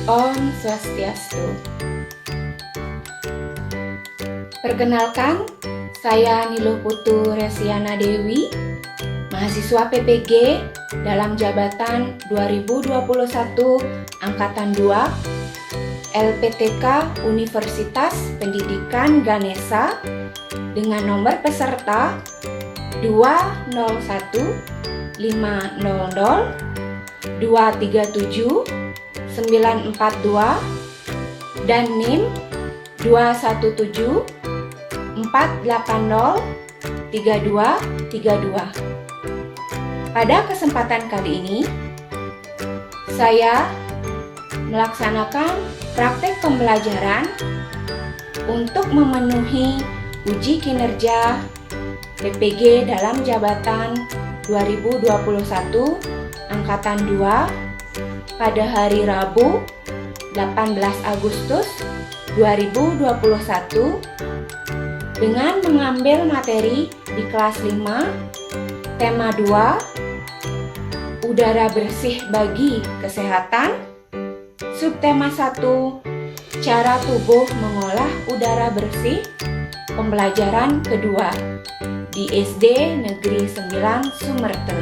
Om Swastiastu. Perkenalkan, saya Niluh Putu Resiana Dewi, mahasiswa PPG dalam jabatan 2021 Angkatan 2 LPTK Universitas Pendidikan Ganesha dengan nomor peserta 201 500 237 942 dan NIM 217 480 3232. Pada kesempatan kali ini, saya melaksanakan praktek pembelajaran untuk memenuhi uji kinerja PPG dalam jabatan 2021 Angkatan 2 pada hari Rabu 18 Agustus 2021 dengan mengambil materi di kelas 5 tema 2 udara bersih bagi kesehatan, subtema 1 cara tubuh mengolah udara bersih, pembelajaran kedua di SD Negeri 9 Sumerte.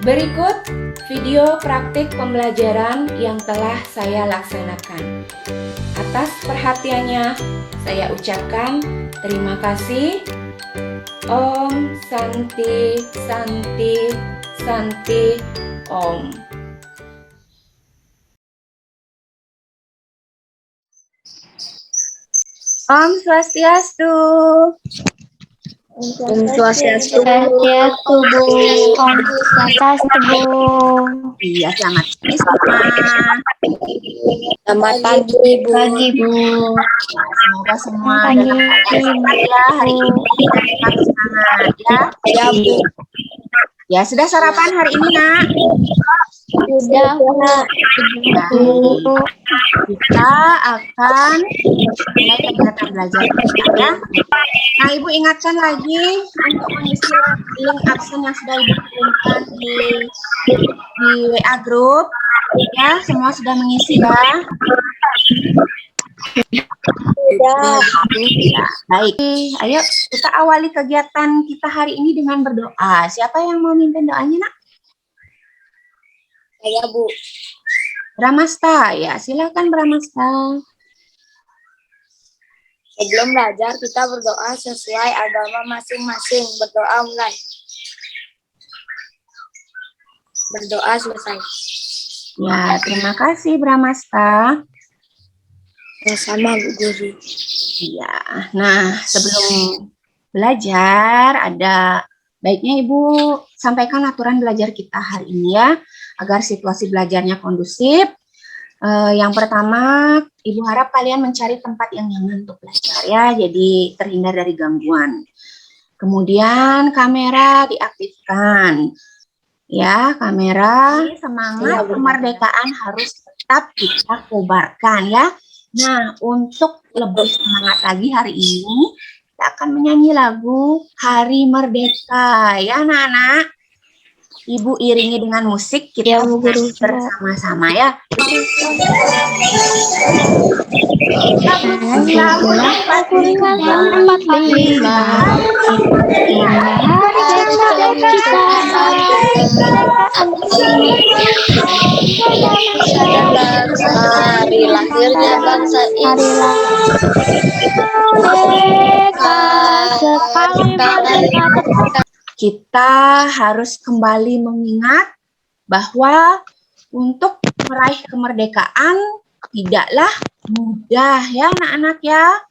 Berikut video praktik pembelajaran yang telah saya laksanakan. Atas perhatiannya, saya ucapkan terima kasih. Om Santi Santi Santi Om. Om Swastiastu. Om Swastiastu. Bu. Om Swastiastu, Bu. Iya, selamat pagi semua. Selamat pagi, Bu. Pagi, Bu. Semoga semua Pagi, dalam keadaan sehat ya hari ini dan tetap semangat ya. Ya, Bu. Ya, sudah sarapan hari ini, Nak? Sudah, Bu. Baik. Kita akan mulai kegiatan belajar kita ya. Nah, Ibu ingatkan lagi untuk mengisi link absen yang sudah Ibu kirimkan di WA group. Ya, semua sudah mengisi ya. Sudah. Ya, baik. Ayo kita awali kegiatan kita hari ini dengan berdoa. Siapa yang mau mimpin doanya, Nak? Saya, Bu. Bramasta, ya silakan Bramasta. Sebelum belajar, kita berdoa sesuai agama masing-masing. Berdoa mulai. Berdoa selesai. Ya, terima kasih Bramasta. Sama, Bu Guru. Iya. Nah, sebelum belajar ada baiknya Ibu sampaikan aturan belajar kita hari ini ya, agar situasi belajarnya kondusif. Yang pertama, Ibu harap kalian mencari tempat yang nyaman untuk belajar ya, jadi terhindar dari gangguan. Kemudian kamera diaktifkan. Ya, kamera. Semangat kemerdekaan harus tetap kita kobarkan ya. Nah, untuk lebih semangat lagi hari ini, kita akan menyanyi lagu Hari Merdeka ya anak-anak. Ibu iringi dengan musik, kita nyanyi bersama-sama ya. Hari lahirnya bangsa ini. Kita harus kembali mengingat bahwa untuk meraih kemerdekaan tidaklah mudah ya anak-anak ya.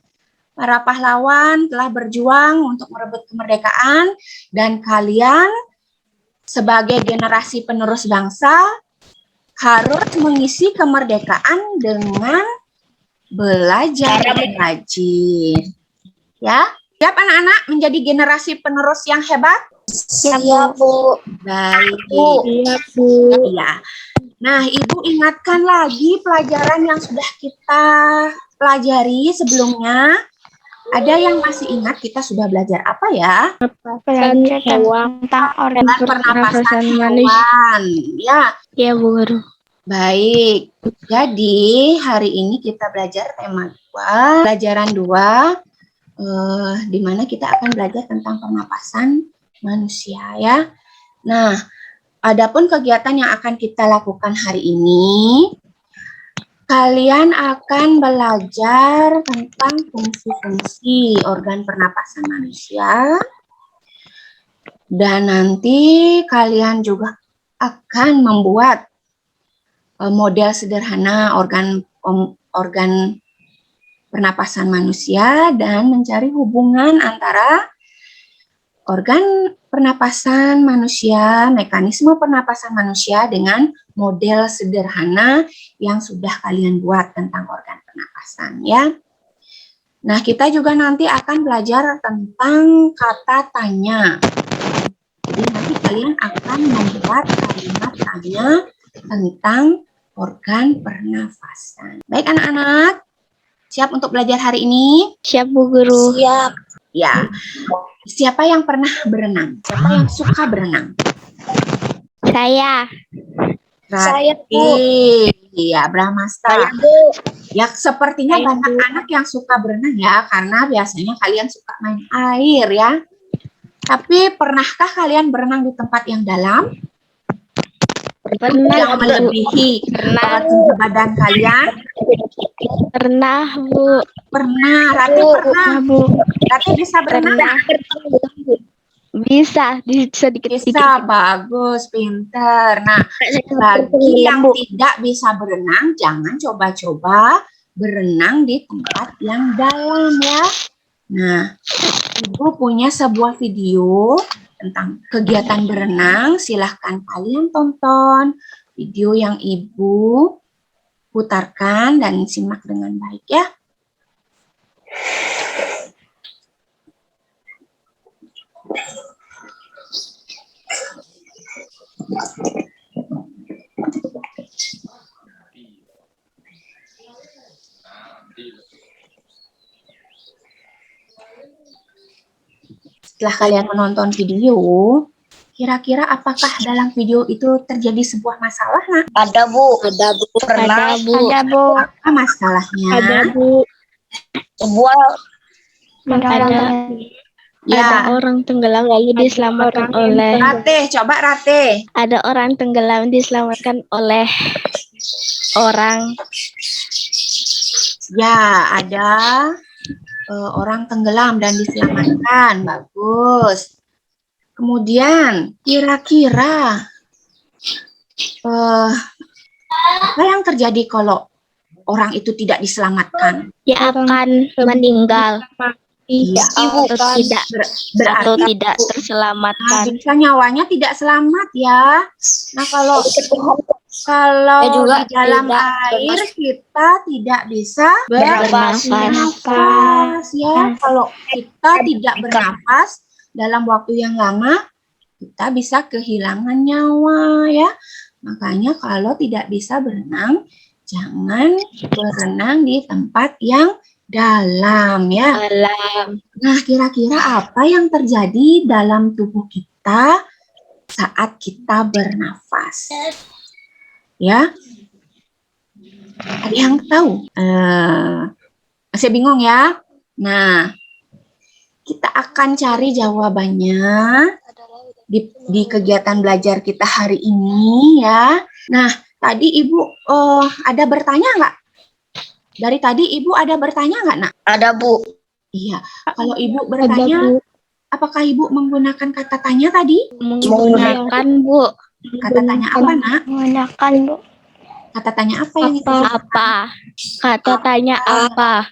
Para pahlawan telah berjuang untuk merebut kemerdekaan dan kalian sebagai generasi penerus bangsa harus mengisi kemerdekaan dengan belajar rajin. Ya, siap anak-anak menjadi generasi penerus yang hebat? Siap, Bu. Baik. Siap, Bu. Iya. Nah, Ibu ingatkan lagi pelajaran yang sudah kita pelajari sebelumnya. Ada yang masih ingat kita sudah belajar apa ya? Belajar tentang Pernapasan hewan. Ya. Ya, Bu Guru. Baik, jadi hari ini kita belajar tema 2, pelajaran 2, di mana kita akan belajar tentang pernapasan manusia ya. Nah, adapun kegiatan yang akan kita lakukan hari ini, kalian akan belajar tentang fungsi-fungsi organ pernapasan manusia, dan nanti kalian juga akan membuat model sederhana organ pernapasan manusia dan mencari hubungan antara organ pernapasan manusia, mekanisme pernapasan manusia dengan model sederhana yang sudah kalian buat tentang organ pernapasan ya. Nah, kita juga nanti akan belajar tentang kata tanya. Jadi nanti kalian akan membuat kalimat tanya tentang organ pernafasan. Baik anak-anak, siap untuk belajar hari ini? Siap, Bu Guru. Siap. Ya, siapa yang pernah berenang? Siapa yang suka berenang? Saya. Saya, Bu. Iya, Bramasta. Saya, Bu. Ya, sepertinya Saya, banyak Bu. anak yang suka berenang ya, karena biasanya kalian suka main air ya. Tapi pernahkah kalian berenang di tempat yang dalam? Pernah, Yang Bu. melebihi tinggi badan kalian? Pernah, Bu. Pernah, Rati pernah. Pernah, Bu. Rati bisa berenang? Pernah. Bisa dikit-dikit. Bisa, bagus, pinter. Nah, bagi yang tidak bisa berenang, jangan coba-coba berenang di tempat yang dalam ya. Nah, Ibu punya sebuah video tentang kegiatan berenang. Silahkan kalian tonton video yang Ibu putarkan dan simak dengan baik ya. Setelah kalian menonton video, kira-kira apakah dalam video itu terjadi sebuah masalah? Nah, Ada, Bu. Ada, Bu. Pernah. Ada, Bu. Ada, Bu. apa masalahnya? Ada, Bu. Sebuah Ya, Ada orang tenggelam lalu diselamatkan oleh. Rate, coba Rate. Ada orang tenggelam diselamatkan oleh orang. Ya, ada orang tenggelam dan diselamatkan. Bagus. Kemudian, kira-kira apa yang terjadi kalau orang itu tidak diselamatkan? Dia akan meninggal. Iya, Atau tidak atau berarti tidak terselamatkan. bisa nyawanya tidak selamat ya. Nah, kalau Ya juga di dalam tidak air kita tidak bisa Bernafas. bernafas ya. Kalau kita tidak bernafas dalam waktu yang lama, kita bisa kehilangan nyawa ya. Makanya kalau tidak bisa berenang, jangan berenang di tempat yang dalam ya. Dalam. Nah, kira-kira apa yang terjadi dalam tubuh kita saat kita bernafas? Ya, ada yang tahu? Masih bingung ya? Nah, kita akan cari jawabannya di kegiatan belajar kita hari ini ya. Nah, tadi Ibu ada bertanya nggak? Dari tadi Ibu ada bertanya nggak, Nak? Ada, Bu. Iya, kalau Ibu bertanya, apakah Ibu menggunakan kata tanya tadi? Menggunakan, Bu. Kata tanya apa, Nak? Menggunakan, Bu. Kata tanya apa yang itu? Apa? Kata tanya apa?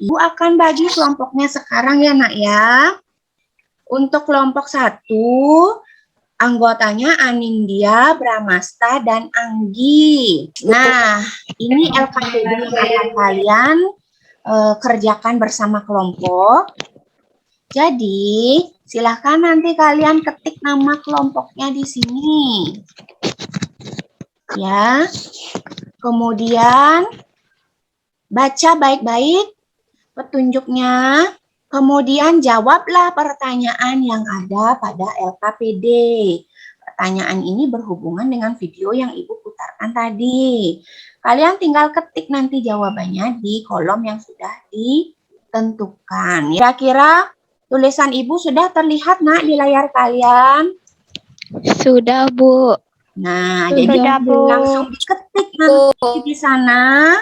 Ibu akan bagi kelompoknya sekarang ya, Nak ya. Untuk kelompok 1, anggotanya Anindya, Bramasta, dan Anggi. Nah, ini LKPD yang akan kalian kerjakan bersama kelompok. Jadi, silahkan nanti kalian ketik nama kelompoknya di sini. Ya. Kemudian, baca baik-baik petunjuknya. Kemudian jawablah pertanyaan yang ada pada LKPD. Pertanyaan ini berhubungan dengan video yang Ibu putarkan cetakan tadi. Kalian tinggal ketik nanti jawabannya di kolom yang sudah ditentukan. Kira-kira tulisan Ibu sudah terlihat, Nak, di layar kalian? Sudah, Bu. Nah, Sudah, jadi Bu. langsung diketik nanti di sana.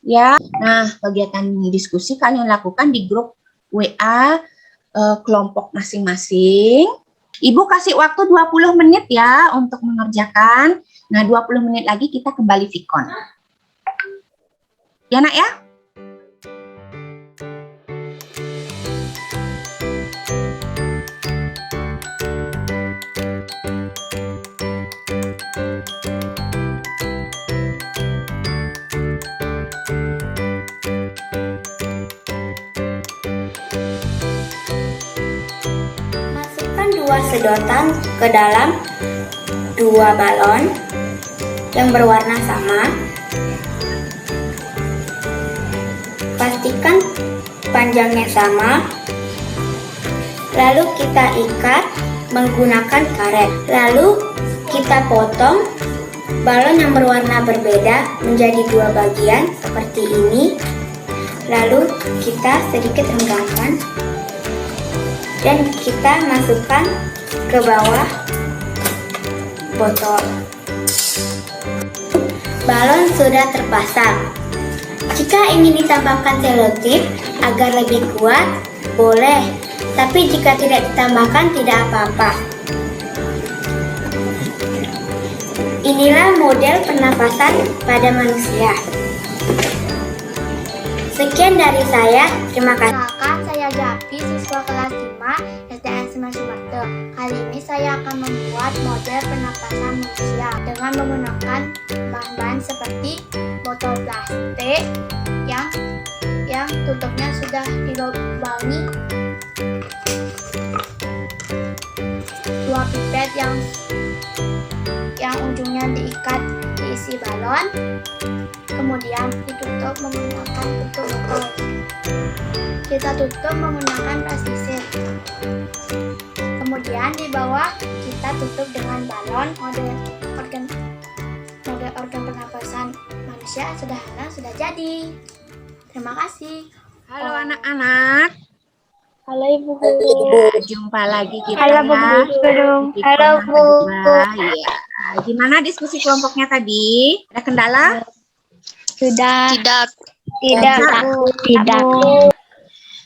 Ya, nah kegiatan diskusi kalian lakukan di grup WA kelompok masing-masing. Ibu kasih waktu 20 menit ya untuk mengerjakan. Nah, 20 menit lagi kita kembali Vicon. Ya, Nak ya? Masukkan 2 sedotan ke dalam 2 balon yang berwarna sama. Pastikan panjangnya sama. Lalu kita ikat menggunakan karet. Lalu kita potong balon yang berwarna berbeda menjadi 2 bagian seperti ini. Lalu kita sedikit renggangkan dan kita masukkan ke bawah botol. Balon sudah terpasang. Jika ingin ditambahkan selotip agar lebih kuat, boleh. Tapi jika tidak ditambahkan, tidak apa-apa. Inilah model pernapasan pada manusia. Sekian dari saya. Terima kasih. Perkenalkan, saya Japi, siswa kelas 5 SDN Semen Sumatera. Kali ini saya akan membuat model pernapasan manusia dengan menggunakan bahan-bahan seperti botol plastik yang tutupnya sudah dilubangi, 2 pipet yang ujungnya diikat diisi balon, kemudian ditutup menggunakan tutup botol. Kita tutup menggunakan plastisir. Kemudian di bawah kita tutup dengan balon. Model organ pernapasan manusia sederhana sudah jadi. Terima kasih. Halo anak-anak. Halo, Ibu Guru. Jumpa lagi kita Halo, Bu ya. Guru. Di Halo, kelompok Bu. kedua. Iya. Gimana diskusi kelompoknya tadi? Ada kendala? Sudah. Tidak. Tidak, Bu. Tidak.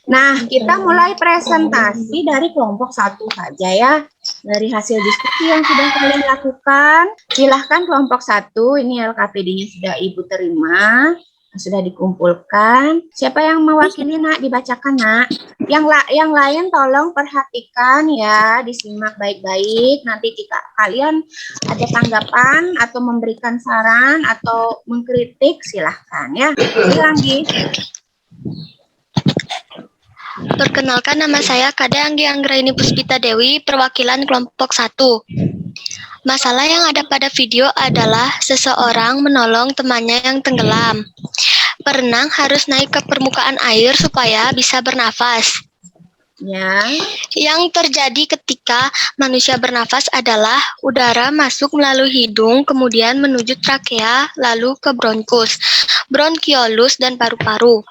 Nah, kita mulai presentasi dari kelompok 1 saja ya. Dari hasil diskusi yang sudah kalian lakukan, silahkan kelompok 1, ini LKPD-nya sudah Ibu terima, sudah dikumpulkan. Siapa yang mewakili, Nak? Dibacakan, Nak. Yang lain tolong perhatikan ya, disimak baik-baik. Nanti jika kalian ada tanggapan atau memberikan saran atau mengkritik, silahkan ya. Lagi. Perkenalkan, nama saya Kade Anggi Anggraini Puspita Dewi, perwakilan kelompok 1. Masalah yang ada pada video adalah seseorang menolong temannya yang tenggelam. Perenang harus naik ke permukaan air supaya bisa bernafas. Ya. Yang terjadi ketika manusia bernafas adalah udara masuk melalui hidung, kemudian menuju trakea, lalu ke bronkus, bronkiolus, dan paru-paru.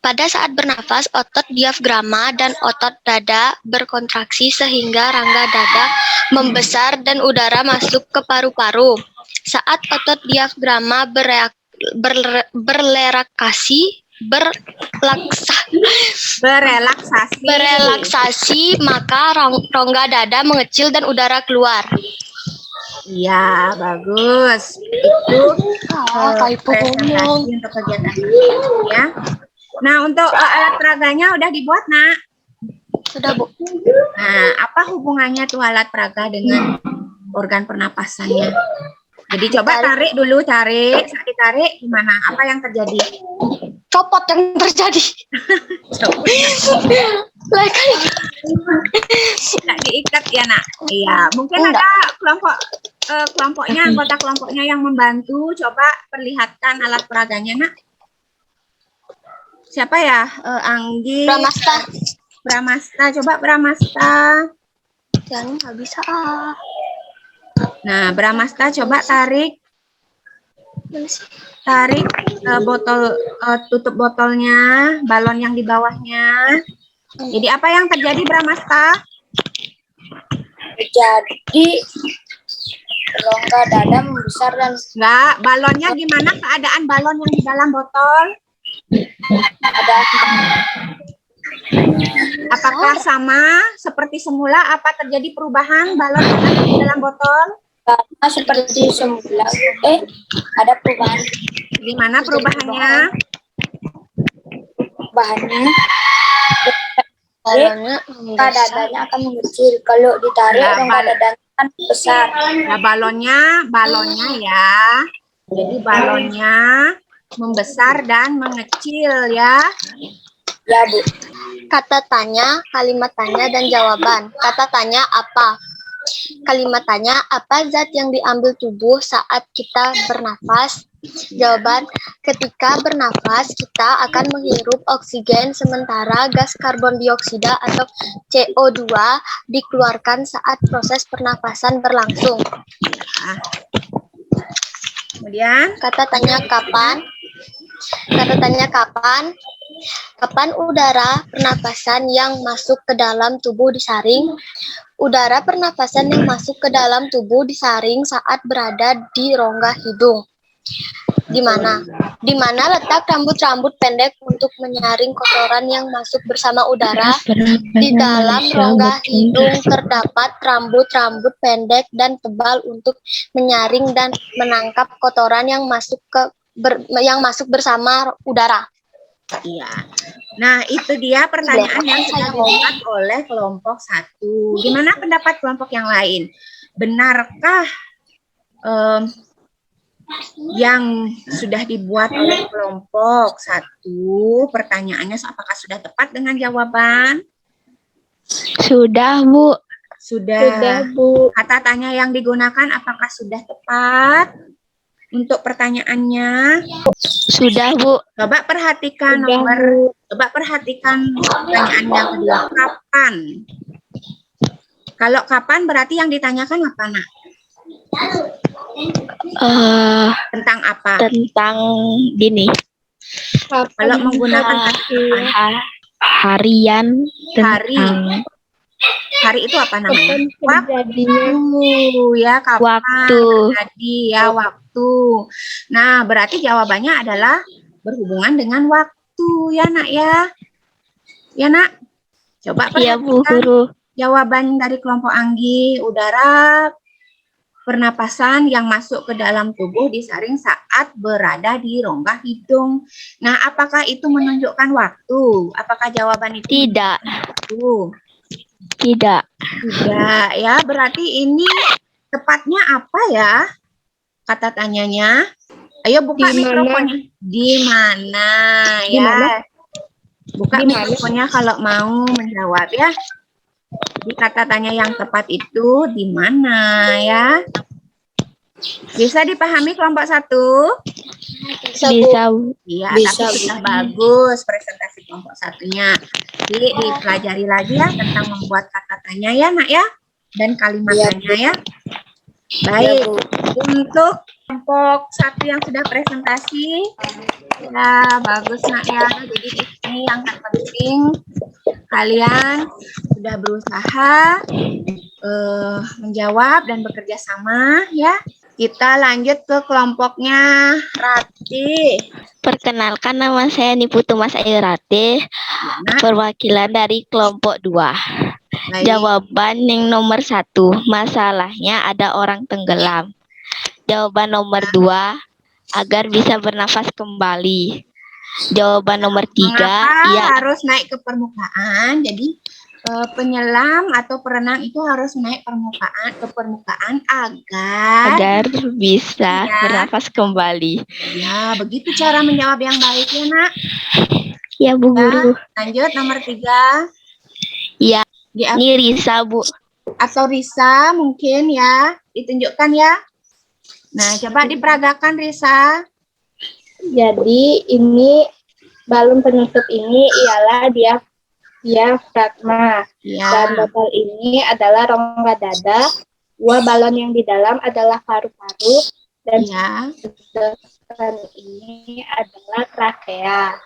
Pada saat bernafas, otot diafragma dan otot dada berkontraksi sehingga rangga dada membesar dan udara masuk ke paru-paru. Saat otot diafragma berelaksasi, maka rongga dada mengecil dan udara keluar. Iya, bagus. Itu presentasi untuk kegiatan ini ya. Nah, untuk alat peraganya udah dibuat, Nak? Sudah, Bu. Nah, apa hubungannya tuh alat peraga dengan organ pernapasannya? Jadi coba tarik dulu, tarik. Saat ditarik gimana? Apa yang terjadi? Copot yang terjadi. Tidak diikat ya, Nak? Iya, mungkin Enggak. ada kelompoknya, anggota kelompoknya yang membantu. Coba perlihatkan alat peraganya, Nak. Siapa ya? Anggi. Pramasta. Coba Pramasta. Yang nggak bisa. Nah, Pramasta coba tarik. Tarik tutup botolnya, balon yang di bawahnya. Jadi apa yang terjadi, Bramasta? Jadi rongga dada membesar dan Enggak, balonnya gimana keadaan balon yang di dalam botol? ada Apakah sama seperti semula? Apa terjadi perubahan balon yang ada di dalam botol? seperti semula. Ada perubahan. Gimana perubahannya? Bahannya Balonnya rongga dadanya akan mengecil. Kalau ditarik Nah, rongga dadanya akan besar. Nah, balonnya ya. Jadi balonnya membesar dan mengecil ya. Ya, Bu. Kata tanya, kalimat tanya, dan jawaban. Kata tanya apa? Kalimat tanya, apa zat yang diambil tubuh saat kita bernafas? Jawaban, ketika bernafas, kita akan menghirup oksigen sementara gas karbon dioksida atau CO2 dikeluarkan saat proses pernafasan berlangsung. Kemudian, Kata tanya kapan? Kata tanya kapan? Kapan udara pernapasan yang masuk ke dalam tubuh disaring? Udara pernapasan yang masuk ke dalam tubuh disaring saat berada di rongga hidung. Di mana? Di mana letak rambut-rambut pendek untuk menyaring kotoran yang masuk bersama udara? Di dalam rongga hidung terdapat rambut-rambut pendek dan tebal untuk menyaring dan menangkap kotoran yang masuk bersama udara. iya. Nah, itu dia pertanyaan yang sudah dibuat oleh kelompok 1. Gimana pendapat kelompok yang lain? Benarkah yang sudah dibuat oleh kelompok 1? Pertanyaannya apakah sudah tepat dengan jawaban? Sudah, Bu. Sudah. Bu. Kata tanya yang digunakan apakah sudah tepat untuk pertanyaannya? Sudah, Bu. Coba perhatikan pertanyaan yang kedua, kapan? Kalau kapan berarti yang ditanyakan apa, Nak? Tentang apa? Tentang gini. Kalau menggunakan kata kapan? Harian. Hari. Hari itu apa namanya? Waktu ya, kapan Waktu. terjadi ya, waktu. Nah, berarti jawabannya adalah berhubungan dengan waktu ya, Nak ya. Ya, Nak. Coba Iya, Bu perhatikan Guru. jawaban dari kelompok Anggi. Udara pernapasan yang masuk ke dalam tubuh disaring saat berada di rongga hidung. Nah, apakah itu menunjukkan waktu? Apakah jawaban itu Tidak. waktu? Tidak. Tidak ya, berarti ini tepatnya apa ya? Kata tanyanya. Ayo buka mikrofonnya. Di mana ya? Buka mikrofonnya kalau mau menjawab ya. Di kata tanya yang tepat itu di mana ya? Bisa dipahami kelompok 1? Bisa, Bu. Iya, tapi sudah bagus presentasi kelompok 1-nya. Jadi dipelajari lagi ya tentang membuat kata tanya ya, Nak ya, dan kalimat tanya ya. Baik, untuk kelompok 1 yang sudah presentasi, ya bagus, Nak ya. Jadi di sini yang terpenting kalian sudah berusaha menjawab dan bekerja sama ya. Kita lanjut ke kelompoknya Rati. Perkenalkan, nama saya Niputu Mas Ayu Ratih, perwakilan dari kelompok 2. Baik. Jawaban yang nomor 1, masalahnya ada orang tenggelam. Jawaban nomor 2, agar bisa bernafas kembali. Jawaban nomor 3, Mengapa harus naik ke permukaan? Jadi penyelam atau perenang itu harus naik ke permukaan agar bisa bernafas kembali. Ya, begitu cara menjawab yang baik ya, Nak. Ya, Bu Guru. Lanjut nomor 3. Ya, Di ini Risa, Bu. atau Risa mungkin ya, ditunjukkan ya. Nah, coba diperagakan Risa. Jadi ini balon penutup ini ialah diafragma. Ya. Dan botol ini adalah rongga dada. 2 balon yang di dalam adalah paru-paru. Dan Ya. sedotan ini adalah trakea.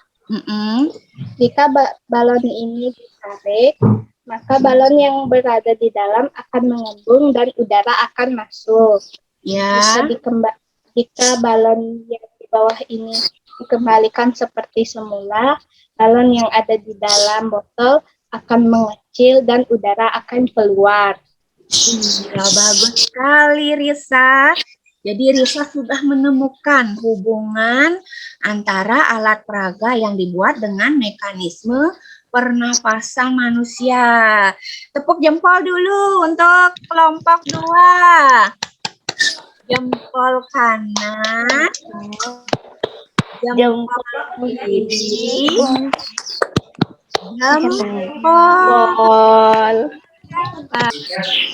Jika balon ini ditarik, maka balon yang berada di dalam akan mengembung dan udara akan masuk. Ya. Jika balon yang di bawah ini dikembalikan seperti semula, balon yang ada di dalam botol akan mengecil dan udara akan keluar. Ya, bagus sekali Risa. Jadi Risa sudah menemukan hubungan antara alat peraga yang dibuat dengan mekanisme pernapasan manusia. Tepuk jempol dulu untuk kelompok 2. Jempol kanan, jempol kiri, jempol.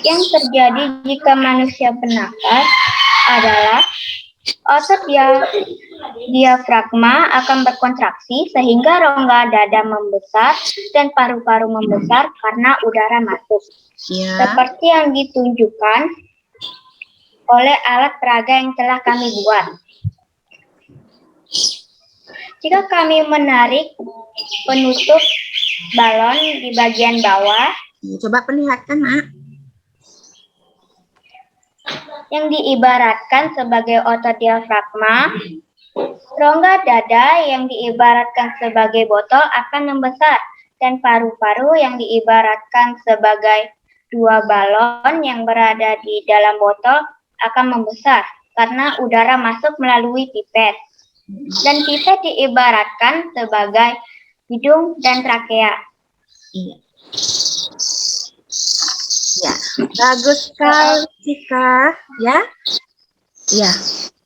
Yang terjadi jika manusia bernafas adalah otot diafragma akan berkontraksi sehingga rongga dada membesar dan paru-paru membesar karena udara masuk. Ya. Seperti yang ditunjukkan oleh alat peraga yang telah kami buat. Jika kami menarik penutup balon di bagian bawah, coba perlihatkan, Nak. Yang diibaratkan sebagai otot diafragma, rongga dada yang diibaratkan sebagai botol akan membesar, dan paru-paru yang diibaratkan sebagai 2 balon yang berada di dalam botol akan membesar karena udara masuk melalui pipet. Dan pipet diibaratkan sebagai hidung dan trakea. Iya. Ya, bagus sekali, Cika. Ya, ya.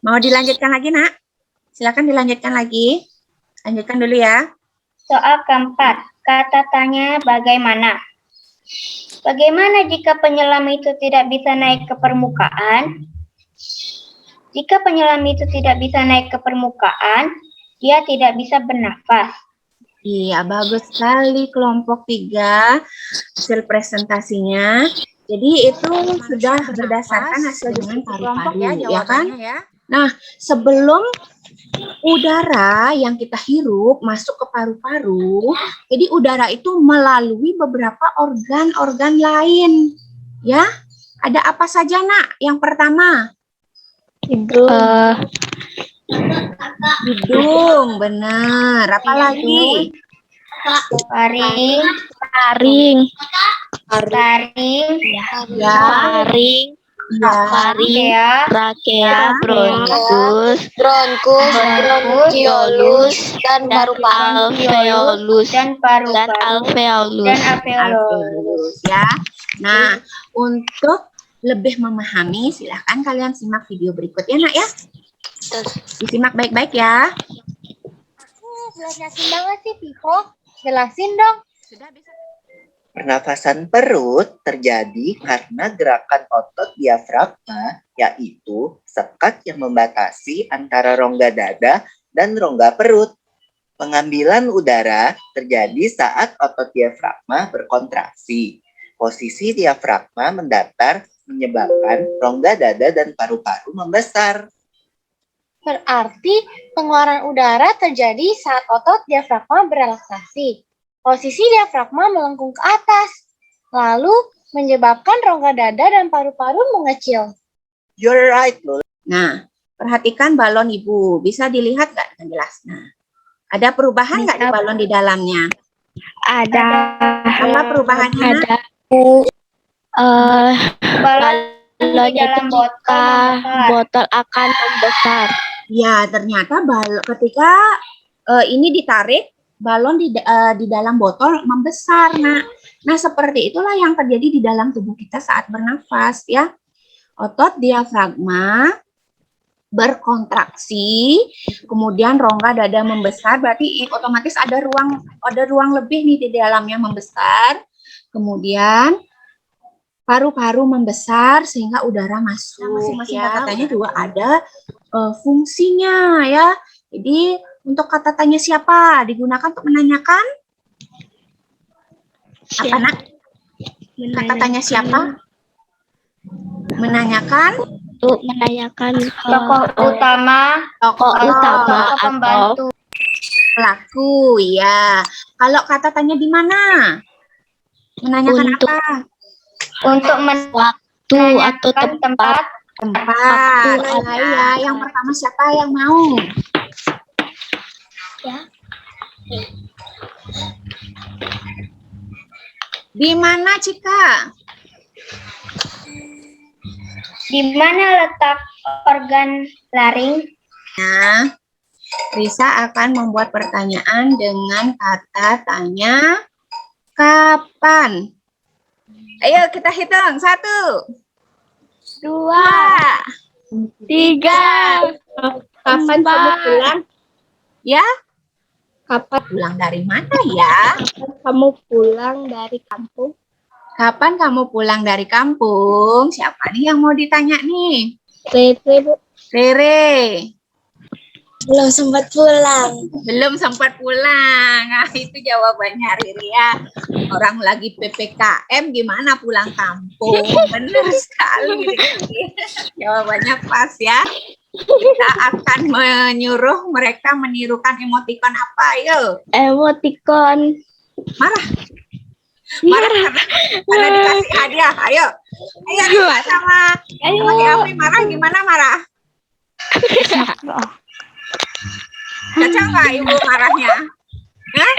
Mau dilanjutkan lagi, Nak? Silakan dilanjutkan lagi. Lanjutkan dulu ya. Soal keempat, kata tanya bagaimana? Bagaimana jika penyelam itu tidak bisa naik ke permukaan? Jika penyelam itu tidak bisa naik ke permukaan, dia tidak bisa bernafas. Iya, bagus sekali kelompok 3 hasil presentasinya. Jadi itu sudah berdasarkan hasil dengan paru-paru, ya kan? Nah, sebelum udara yang kita hirup masuk ke paru-paru, jadi udara itu melalui beberapa organ-organ lain. Ya, ada apa saja, Nak? Yang pertama, hidung, benar. Apalagi? Faring, trakea, bronkus, bronkiolus, dan alveolus, dan alveolus. Ya. Nah, untuk lebih memahami, silahkan kalian simak video berikutnya, Nak ya. Disimak baik-baik ya. Jelasin banget sih, Pipo. Jelasin dong. Sudah bisa. Pernafasan perut terjadi karena gerakan otot diafragma, yaitu sekat yang membatasi antara rongga dada dan rongga perut. Pengambilan udara terjadi saat otot diafragma berkontraksi. Posisi diafragma mendatar menyebabkan rongga dada dan paru-paru membesar. Berarti pengeluaran udara terjadi saat otot diafragma berelaksasi. Posisi diafragma melengkung ke atas, lalu menyebabkan rongga dada dan paru-paru mengecil. You're right, Lul. Nah, perhatikan balon Ibu. Bisa dilihat nggak dengan jelas? Nah, ada perubahan nggak di balon di dalamnya? Ada. Apa perubahannya? Ada. Balon di Balonnya dalam botol akan membesar. Ya, ternyata ketika ini ditarik, balon di dalam botol membesar. Nah, seperti itulah yang terjadi di dalam tubuh kita saat bernafas ya. Otot diafragma berkontraksi, kemudian rongga dada membesar, berarti otomatis ada ruang lebih nih di dalamnya membesar. Kemudian paru-paru membesar sehingga udara masuk. Masing-masing kata tanya juga ada fungsinya ya. Jadi untuk kata tanya siapa digunakan untuk menanyakan? Apa, Nak? Kata tanya siapa? Menanyakan untuk menanyakan Tokoh utama, tokoh utama tokoh atau pembantu. Pelaku, ya. Kalau kata tanya di mana? Menanyakan Untuk apa? Untuk waktu atau menanyakan tempat. Tempat. Waktu ada. Ya. Yang pertama siapa yang mau? Ya. Di mana, Cika? Di mana letak organ laring? Nah, Risa akan membuat pertanyaan dengan kata tanya kapan. Ayo kita hitung. 1, 2, 3. Kapan kamu pulang? Ya, Kapan pulang dari mana ya? kamu pulang dari kampung? Kapan kamu pulang dari kampung? Siapa nih yang mau ditanya nih? Rere, Bu. Rere. Belum sempat pulang. Belum sempat pulang. Nah, itu jawabannya Riri ya. Orang lagi PPKM gimana pulang kampung? Benar sekali. Riri. Jawabannya pas ya. Kita akan menyuruh mereka menirukan emotikon apa? Ayo. Emotikon. Marah. Marah karena dikasih hadiah. Ayo. Ayo Risa sama Afri marah gimana marah? Cocok nggak ibu marahnya? Hah?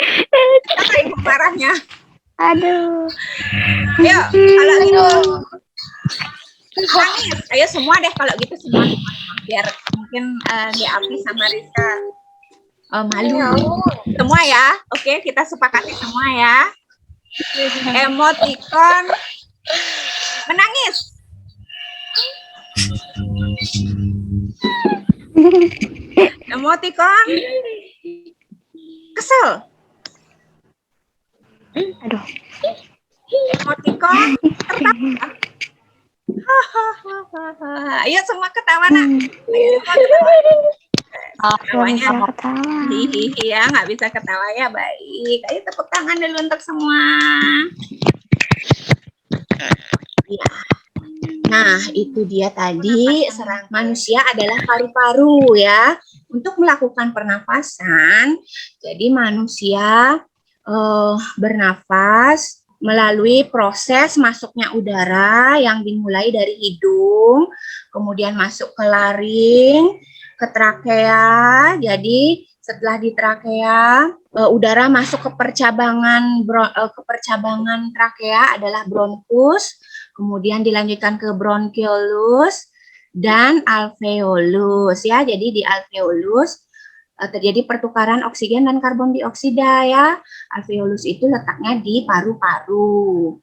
Cocok ibu marahnya? Aduh. Ayo, kalau gitu. Nangis. Ayo semua deh kalau gitu semua. Biar mungkin di Api sama Risa malu. Semua ya. Oke, kita sepakati semua ya. Emotikon menangis. Emotikon kesel. Aduh. Emotikon tertawa. Ayo semua ketawa nak. Ayo semua ketawa. Ketawanya hihihi ya, nggak bisa ketawa ya, baik. Ayo tepuk tangan dulu untuk semua. Ya. Nah, itu dia tadi serang manusia adalah paru-paru ya. Untuk melakukan pernafasan, jadi manusia bernafas melalui proses masuknya udara yang dimulai dari hidung, kemudian masuk ke laring, ke trakea. Jadi setelah di trakea, udara masuk ke percabangan trakea adalah bronkus, kemudian dilanjutkan ke bronkiolus dan alveolus ya. Jadi di alveolus terjadi pertukaran oksigen dan karbon dioksida ya. Alveolus itu letaknya di paru-paru.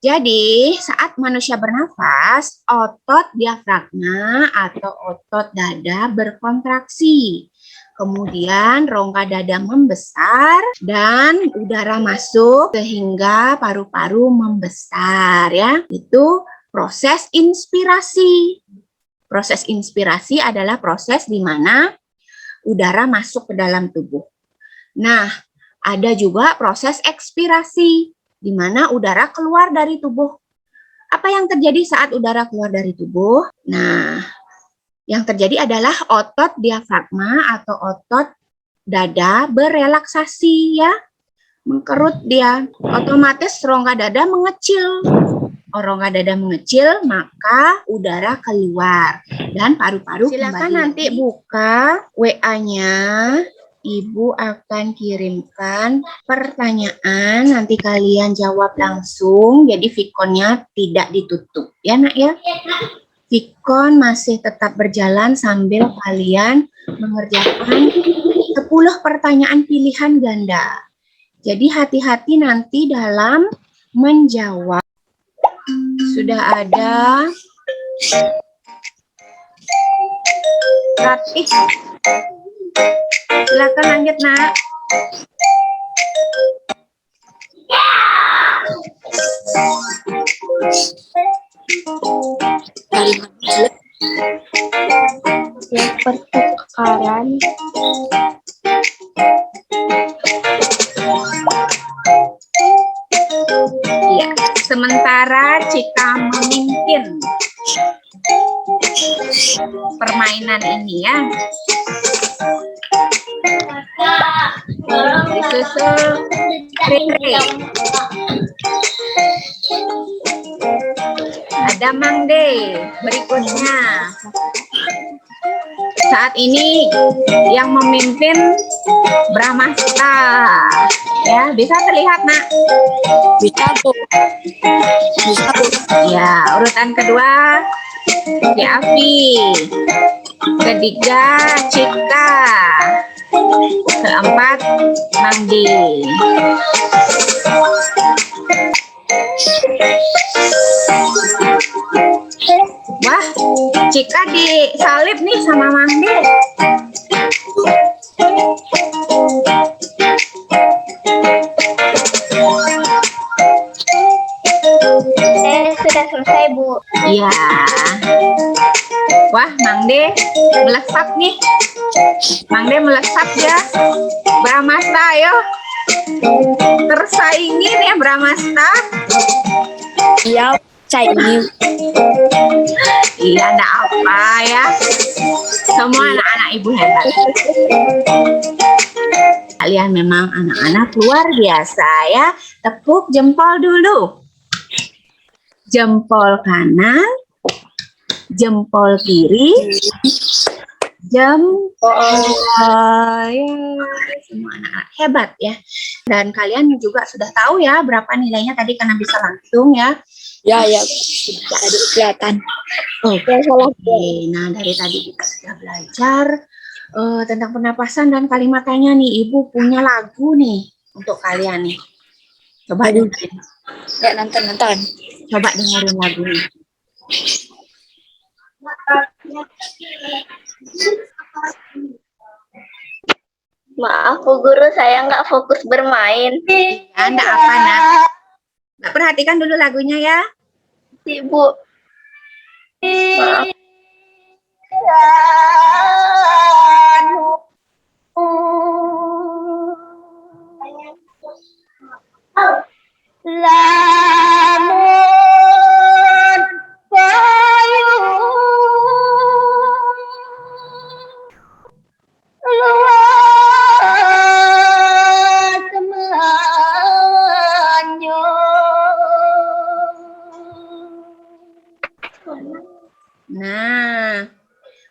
Jadi saat manusia bernafas, otot diafragma atau otot dada berkontraksi. Kemudian rongga dada membesar dan udara masuk sehingga paru-paru membesar ya. Itu proses inspirasi. Proses inspirasi adalah proses di mana udara masuk ke dalam tubuh. Nah, ada juga proses ekspirasi, di mana udara keluar dari tubuh. Apa yang terjadi saat udara keluar dari tubuh? Nah, yang terjadi adalah otot diafragma atau otot dada berelaksasi ya. Mengkerut dia. Otomatis rongga dada mengecil. Rongga dada mengecil, maka udara keluar dan paru-paru silakan kembali. Nanti buka WA-nya, Ibu akan kirimkan pertanyaan, nanti kalian jawab langsung, jadi Vicon-nya tidak ditutup ya nak ya. Vicon masih tetap berjalan sambil kalian mengerjakan 10 pertanyaan pilihan ganda. Jadi hati-hati nanti dalam menjawab. Sudah ada Ratih. Silakan lanjut nak. Yang pertukaran Iya, sementara Cika memimpin. permainan ini ya. Disusul Riri. Ada Mang De berikutnya. Saat ini yang memimpin Bramasta. Ya, bisa terlihat, Nak? Bisa, Bu. Ya, urutan kedua Afi. Ketiga Cika. Keempat Mangdi. Wah, Cika disalib nih sama Mangdi. Sudah selesai, Bu. Iya. Wah, Mangde melesat nih. Mangde melesat ya. Bramasta, ayo. Tersaingin ya Bramasta. Iya, saya ini. Iya, enggak apa ya. Semua anak-anak ibu hebat. Kalian memang anak-anak luar biasa ya. Tepuk jempol dulu. Jempol kanan, jempol kiri, jempol ya. Semua anak-anak hebat ya. Dan kalian juga sudah tahu ya berapa nilainya tadi karena bisa langsung ya. Ya, ada kelihatan. Oke, nah dari tadi kita sudah belajar tentang pernapasan dan kalimatnya nih. Ibu punya lagu nih untuk kalian nih. Coba dengerin. Ya, nonton. Coba dengerin lagunya. Maaf Bu Guru, saya nggak fokus bermain. Ya, enggak apa, Nak. Nak, perhatikan dulu lagunya ya. Ibu. Maaf. Lamun payung luas semenyo. Nah,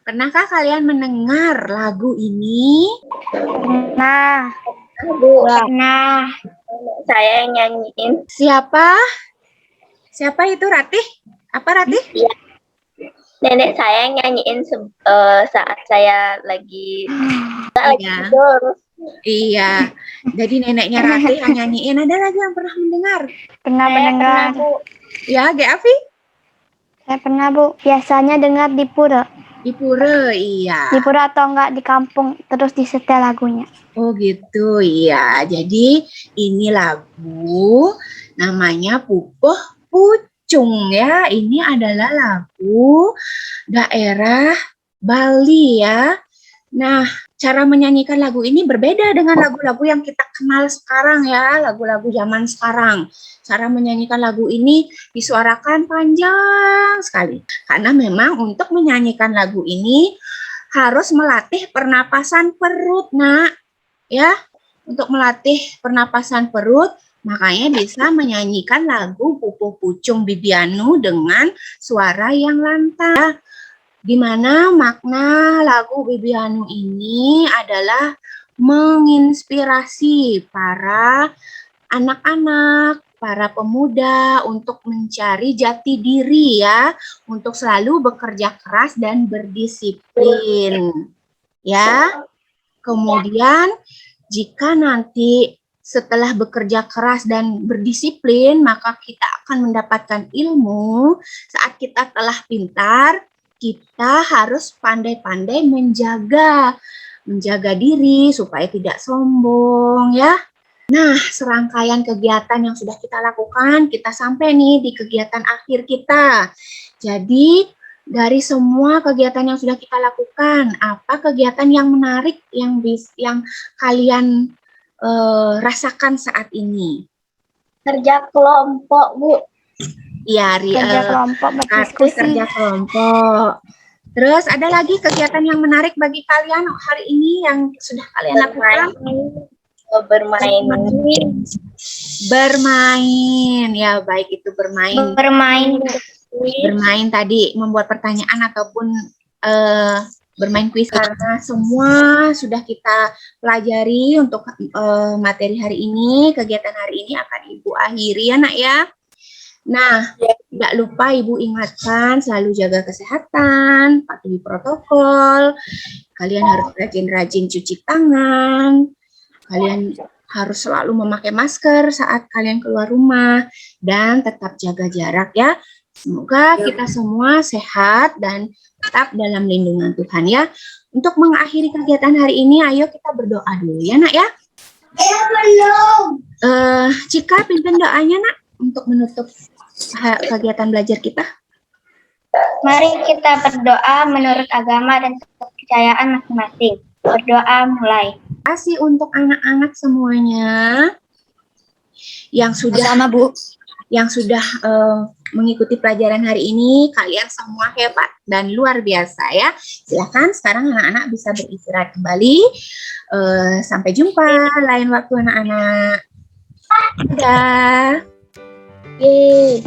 pernahkah kalian mendengar lagu ini? Nah, Bu, nah, saya yang nyanyiin. Siapa? Siapa itu, Ratih? Apa, Ratih? Nenek saya yang nyanyiin saat saya lagi Iya. tidur. Iya. Jadi neneknya Ratih yang nyanyiin. Ada lagi yang pernah mendengar? pernah mendengar. Bu. Ya, Afi? Saya pernah, Bu. Biasanya dengar di pura. Di pura, iya. Di pura atau enggak di kampung, terus disetel lagunya. Oh gitu, iya. Jadi ini lagu namanya Pupuh Pucung ya. Ini adalah lagu daerah Bali ya. Nah, cara menyanyikan lagu ini berbeda dengan lagu-lagu yang kita kenal sekarang ya, lagu-lagu zaman sekarang. Cara menyanyikan lagu ini disuarakan panjang sekali. Karena memang untuk menyanyikan lagu ini harus melatih pernapasan perut, Nak. Ya, untuk melatih pernapasan perut, makanya bisa menyanyikan lagu Pupuh Pucung Bibianu dengan suara yang lantang. Di mana makna lagu Bibianu ini adalah menginspirasi para anak-anak, para pemuda untuk mencari jati diri ya, untuk selalu bekerja keras dan berdisiplin. Ya. Kemudian jika nanti setelah bekerja keras dan berdisiplin, maka kita akan mendapatkan ilmu. Saat kita telah pintar, kita harus pandai-pandai menjaga diri supaya tidak sombong ya. Nah, serangkaian kegiatan yang sudah kita lakukan, kita sampai nih di kegiatan akhir kita. Jadi, dari semua kegiatan yang sudah kita lakukan, apa kegiatan yang menarik yang kalian rasakan saat ini? Kerja kelompok, Bu. Iya, Kerja kelompok berdiskusi. kerja kelompok. Terus ada lagi kegiatan yang menarik bagi kalian hari ini yang sudah kalian lakukan? Bermain. Bermain, ya baik itu bermain. Bermain tadi membuat pertanyaan ataupun bermain kuis karena semua sudah kita pelajari untuk materi hari ini. Kegiatan hari ini akan Ibu akhiri ya nak ya. Nah, tidak lupa Ibu ingatkan selalu jaga kesehatan, patuhi protokol, kalian harus rajin-rajin cuci tangan, kalian harus selalu memakai masker saat kalian keluar rumah, dan tetap jaga jarak ya. Semoga kita semua sehat dan tetap dalam lindungan Tuhan ya. Untuk mengakhiri kegiatan hari ini, ayo kita berdoa dulu ya nak ya. Cika, pimpin doanya nak untuk menutup kegiatan belajar kita. Mari kita berdoa menurut agama dan kepercayaan masing-masing. Berdoa mulai. Terima kasih untuk anak-anak semuanya yang sudah mengikuti pelajaran hari ini. Kalian semua hebat dan luar biasa ya. Silakan sekarang anak-anak bisa beristirahat kembali. Sampai jumpa lain waktu anak-anak. Dadah. Yeay.